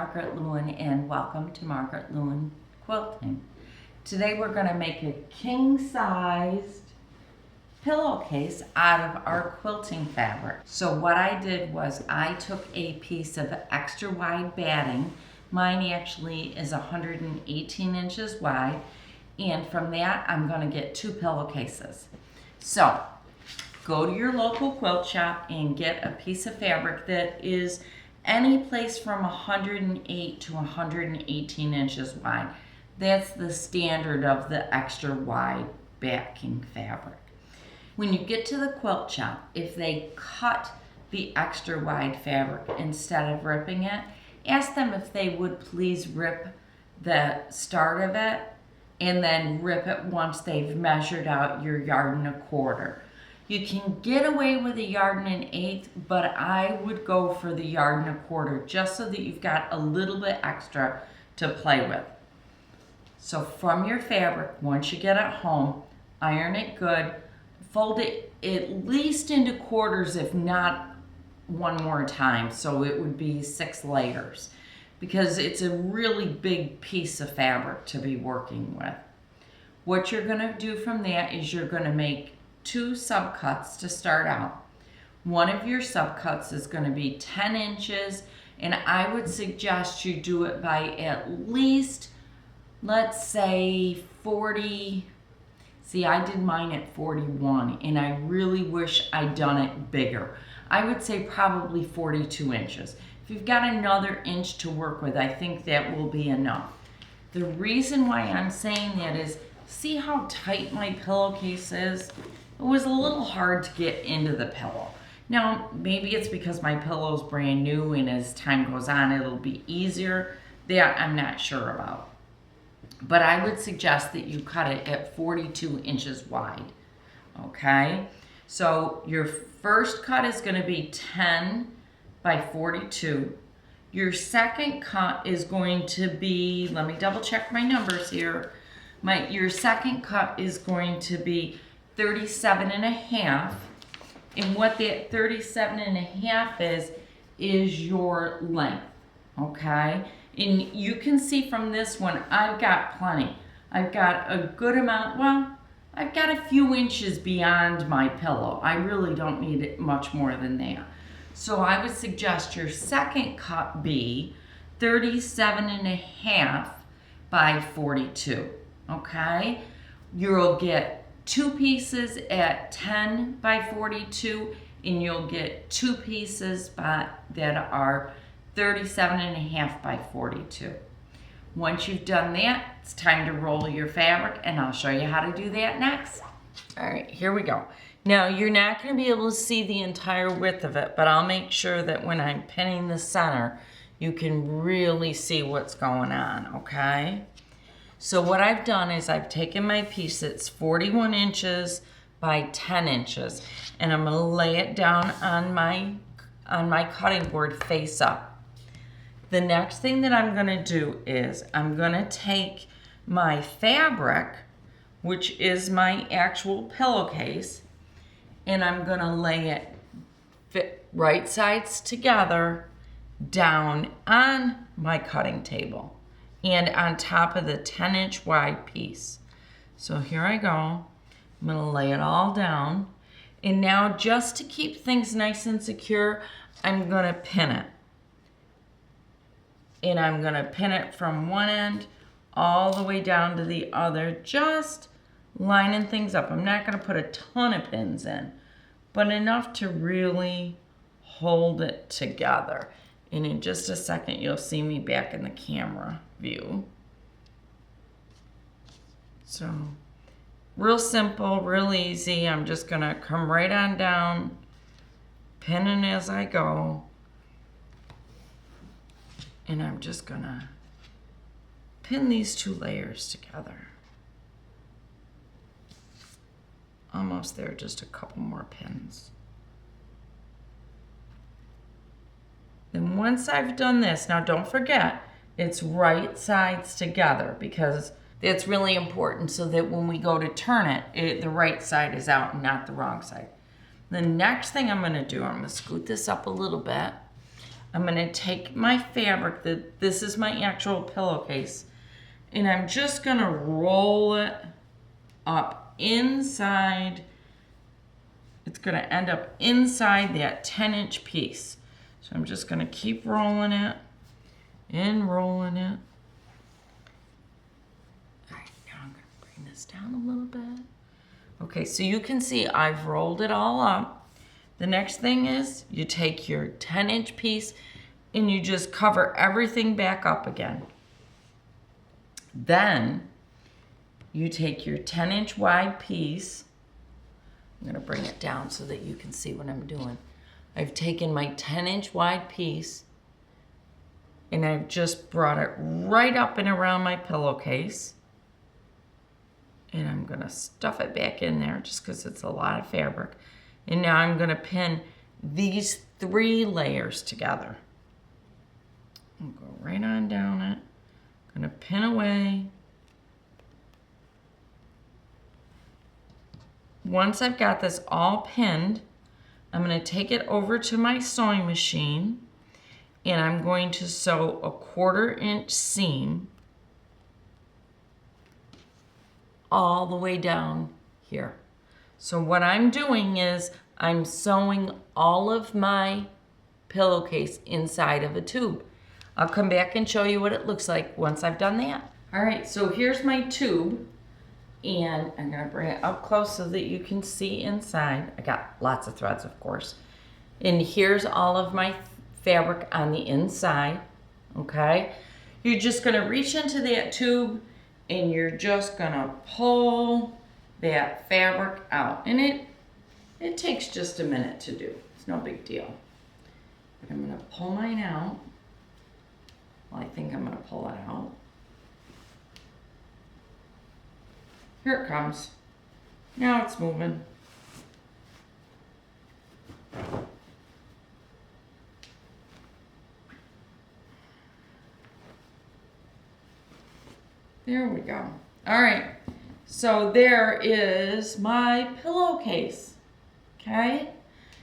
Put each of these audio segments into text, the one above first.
Margaret Lewin and welcome to Margaret Lewin Quilting. Today we're going to make a king-sized pillowcase out of our quilting fabric. So what I did was I took a piece of extra wide batting. Mine actually is 118 inches wide, and from that I'm going to get 2 pillowcases. So go to your local quilt shop and get a piece of fabric that is any place from 108 to 118 inches wide. That's the standard of the extra wide backing fabric. When you get to the quilt shop, if they cut the extra wide fabric instead of ripping it, ask them if they would please rip the start of it and then rip it once they've measured out your 1 1/4. You can get away with 1 1/8, but I would go for the 1 1/4 just so that you've got a little bit extra to play with. So from your fabric, once you get it home, iron it good, fold it at least into quarters, if not one more time, so it would be 6 layers, because it's a really big piece of fabric to be working with. What you're going to do from that is you're going to make 2 subcuts to start out. One of your subcuts is going to be 10 inches, and I would suggest you do it by at least, let's say 40. See, I did mine at 41, and I really wish I'd done it bigger. I would say probably 42 inches. If you've got another inch to work with, I think that will be enough. The reason why I'm saying that is, see how tight my pillowcase is? It was a little hard to get into the pillow. Now, maybe it's because my pillow's brand new and as time goes on, it'll be easier. That I'm not sure about. But I would suggest that you cut it at 42 inches wide, okay? So your first cut is gonna be 10 by 42. Your second cut is going to be, let me double check my numbers here. Your second cut is going to be 37.5, and what that 37.5 is your length, okay? And you can see from this one, I've got plenty. I've got a good amount, well, I've got a few inches beyond my pillow. I really don't need it much more than that. So I would suggest your second cut be 37.5 by 42, okay? You'll get 2 pieces at 10 by 42, and you'll get 2 pieces that are 37.5 by 42. Once you've done that, it's time to roll your fabric, and I'll show you how to do that next. All right, here we go. Now, you're not going to be able to see the entire width of it, but I'll make sure that when I'm pinning the center, you can really see what's going on, okay? So what I've done is I've taken my piece that's 41 inches by 10 inches, and I'm going to lay it down on my cutting board face up. The next thing that I'm going to do is I'm going to take my fabric, which is my actual pillowcase, and I'm going to lay it right sides together down on my cutting table and on top of the 10-inch wide piece. So here I go. I'm going to lay it all down. And now, just to keep things nice and secure, I'm going to pin it. And I'm going to pin it from one end all the way down to the other, just lining things up. I'm not going to put a ton of pins in, but enough to really hold it together. And in just a second, you'll see me back in the camera view. So, real simple, real easy. I'm just gonna come right on down, pinning as I go. And I'm just gonna pin these 2 layers together. Almost there, just a couple more pins. Then once I've done this, now don't forget, it's right sides together, because that's really important so that when we go to turn it, the right side is out and not the wrong side. The next thing I'm going to do, I'm going to scoot this up a little bit. I'm going to take my fabric, this is my actual pillowcase, and I'm just going to roll it up inside. It's going to end up inside that 10-inch piece. So I'm just going to keep rolling it and rolling it. All right, now I'm going to bring this down a little bit. Okay, so you can see I've rolled it all up. The next thing is you take your 10-inch piece and you just cover everything back up again. Then you take your 10-inch wide piece. I'm going to bring it down so that you can see what I'm doing. I've taken my 10-inch wide piece and I've just brought it right up and around my pillowcase. And I'm going to stuff it back in there just because it's a lot of fabric. And now I'm going to pin these 3 layers together. I'll go right on down it. I'm going to pin away. Once I've got this all pinned, I'm going to take it over to my sewing machine and I'm going to sew a 1/4 inch seam all the way down here. So what I'm doing is I'm sewing all of my pillowcase inside of a tube. I'll come back and show you what it looks like once I've done that. All right, so here's my tube and I'm gonna bring it up close so that you can see inside. I got lots of threads, of course. And here's all of my fabric on the inside, okay? You're just gonna reach into that tube and you're just gonna pull that fabric out. And it takes just a minute to do. It's no big deal. But I'm gonna pull mine out. Well, I think I'm gonna pull it out. Here it comes. Now it's moving. There we go. All right, so there is my pillowcase, okay?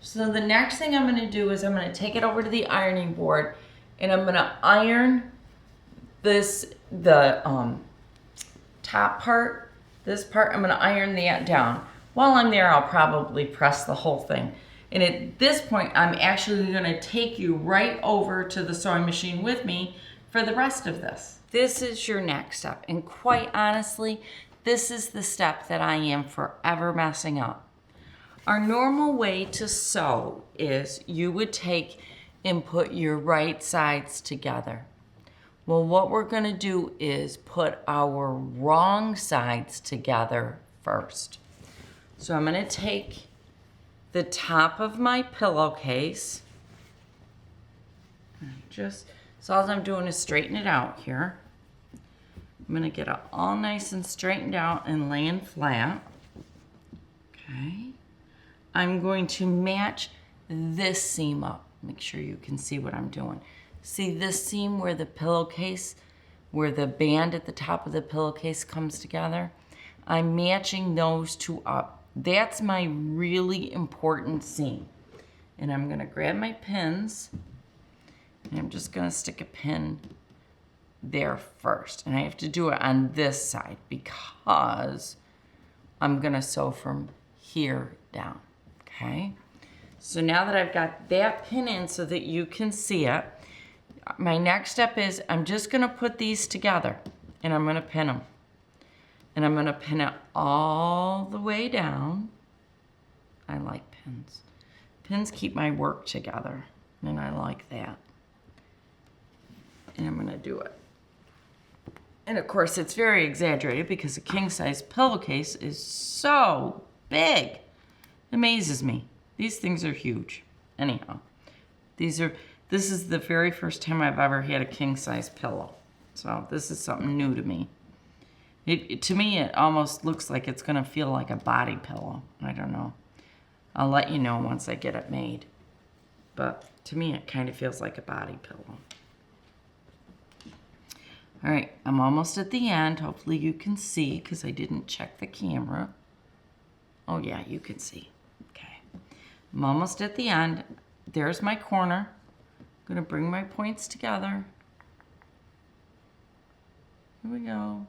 So the next thing I'm gonna do is I'm gonna take it over to the ironing board and I'm gonna iron this, the top part, this part, I'm gonna iron that down. While I'm there, I'll probably press the whole thing. And at this point, I'm actually gonna take you right over to the sewing machine with me for the rest of this. This is your next step, and quite honestly, this is the step that I am forever messing up. Our normal way to sew is you would take and put your right sides together. Well, what we're gonna do is put our wrong sides together first. So I'm gonna take the top of my pillowcase, so all I'm doing is straighten it out here. I'm gonna get it all nice and straightened out and laying flat. Okay. I'm going to match this seam up. Make sure you can see what I'm doing. See this seam where the pillowcase, where the band at the top of the pillowcase comes together? I'm matching those two up. That's my really important seam. And I'm gonna grab my pins and I'm just gonna stick a pin there first. And I have to do it on this side because I'm gonna sew from here down, okay? So now that I've got that pin in so that you can see it, my next step is I'm just gonna put these together and I'm gonna pin them. And I'm gonna pin it all the way down. I like pins. Pins keep my work together and I like that. And I'm gonna do it. And of course it's very exaggerated because a king size pillowcase is so big. It amazes me. These things are huge. Anyhow, this is the very first time I've ever had a king size pillow. So this is something new to me. To me, it almost looks like it's gonna feel like a body pillow. I don't know. I'll let you know once I get it made. But to me, it kind of feels like a body pillow. All right, I'm almost at the end. Hopefully you can see because I didn't check the camera. Oh yeah, you can see. Okay. I'm almost at the end. There's my corner. I'm gonna bring my points together. Here we go.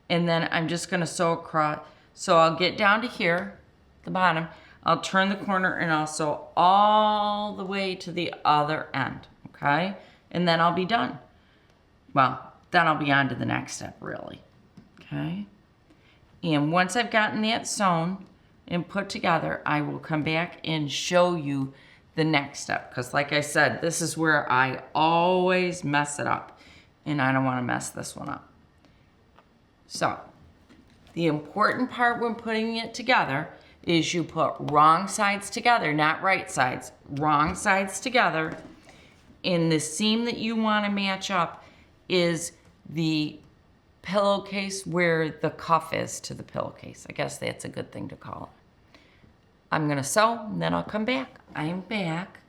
And then I'm just gonna sew across. So I'll get down to here, the bottom. I'll turn the corner and I'll sew all the way to the other end, okay? And then I'll be done. Well, then I'll be on to the next step, really, okay? And once I've gotten that sewn and put together, I will come back and show you the next step. Because like I said, this is where I always mess it up. And I don't want to mess this one up. So, the important part when putting it together is you put wrong sides together, not right sides, wrong sides together. And the seam that you want to match up is the pillowcase where the cuff is to the pillowcase. I guess that's a good thing to call it. I'm gonna sew and then I'll come back. I am back.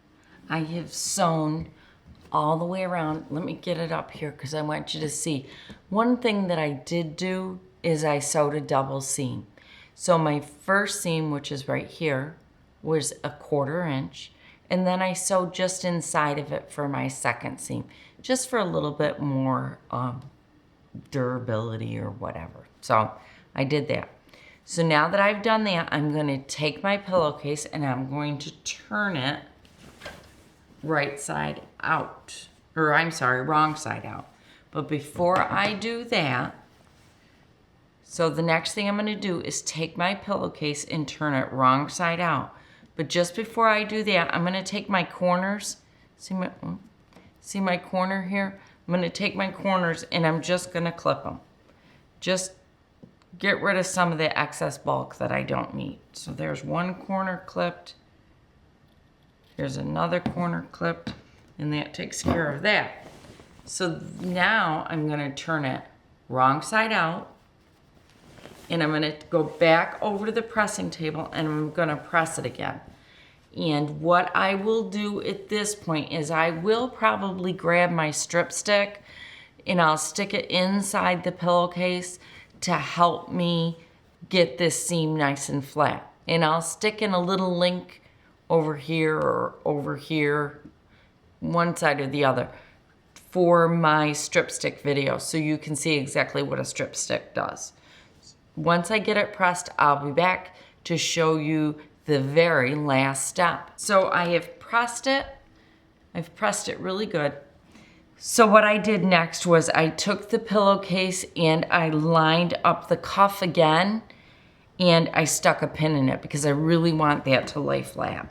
I have sewn all the way around. Let me get it up here because I want you to see. One thing that I did do is I sewed a double seam. So my first seam, which is right here, was 1/4 inch. And then I sewed just inside of it for my second seam, just for a little bit more durability or whatever. So I did that. So now that I've done that, I'm going to take my pillowcase and I'm going to turn it right side out. Or I'm sorry, wrong side out. But before I do that, so the next thing I'm going to do is take my pillowcase and turn it wrong side out. But just before I do that, I'm going to take my corners. See my corner here? I'm going to take my corners and I'm just going to clip them. Just get rid of some of the excess bulk that I don't need. So there's one corner clipped. Here's another corner clipped. And that takes care of that. So now I'm going to turn it wrong side out. And I'm going to go back over to the pressing table and I'm going to press it again. And what I will do at this point is I will probably grab my strip stick and I'll stick it inside the pillowcase to help me get this seam nice and flat. And I'll stick in a little link over here or over here, one side or the other, for my strip stick video so you can see exactly what a strip stick does. Once I get it pressed, I'll be back to show you the very last step. So I have pressed it. I've pressed it really good. So what I did next was I took the pillowcase and I lined up the cuff again and I stuck a pin in it because I really want that to lay flat.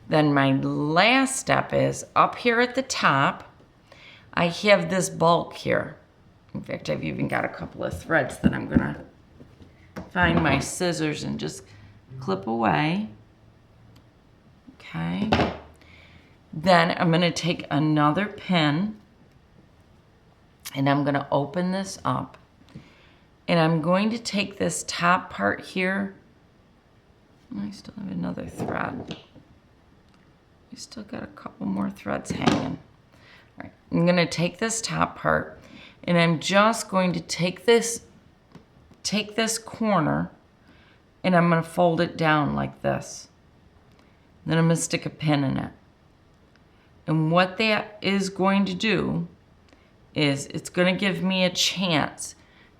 Then my last step is up here at the top, I have this bulk here. In fact, I've even got a couple of threads that I'm gonna find my scissors and just clip away. Okay. Then I'm gonna take another pin and I'm gonna open this up. And I'm going to take this top part here. I still have another thread. I still got a couple more threads hanging. All right, I'm gonna take this top part and I'm just going to take this corner and I'm gonna fold it down like this. Then I'm gonna stick a pin in it. And what that is going to do is it's gonna give me a chance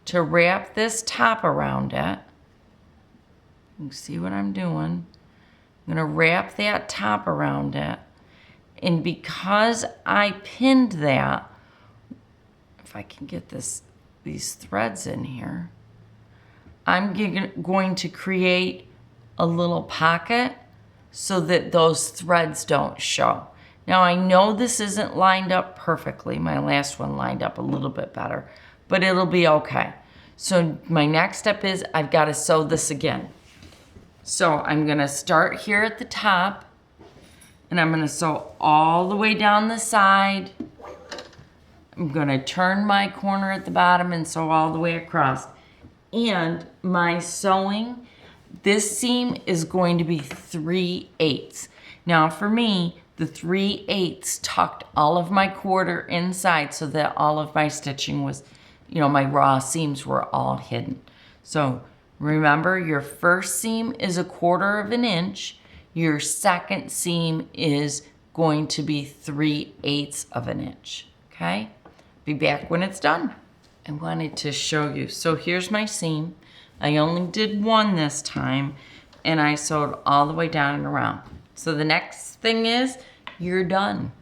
to wrap this top around it. You see what I'm doing? I'm gonna wrap that top around it. And because I pinned that, if I can get these threads in here, I'm going to create a little pocket so that those threads don't show. Now I know this isn't lined up perfectly. My last one lined up a little bit better, but it'll be okay. So my next step is I've got to sew this again. So I'm gonna start here at the top and I'm gonna sew all the way down the side. I'm gonna turn my corner at the bottom and sew all the way across. And my sewing, this seam is going to be 3/8. Now for me, the 3/8 tucked all of my quarter inside so that all of my stitching was, my raw seams were all hidden. So remember, your first seam is 1/4 inch. Your second seam is going to be 3/8 of an inch, okay? Be back when it's done. I wanted to show you. So here's my seam. I only did one this time, and I sewed all the way down and around. So the next thing is, you're done.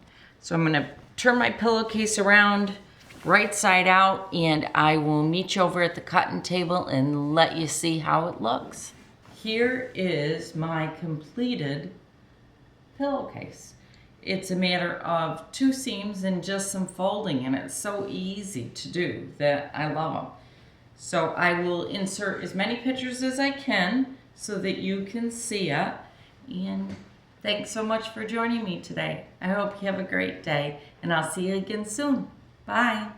So I'm gonna turn my pillowcase around right side out, and I will meet you over at the cutting table and let you see how it looks. Here is my completed pillowcase. It's a matter of 2 seams and just some folding, and it's so easy to do that I love them. So I will insert as many pictures as I can so that you can see it. And thanks so much for joining me today. I hope you have a great day, and I'll see you again soon. Bye.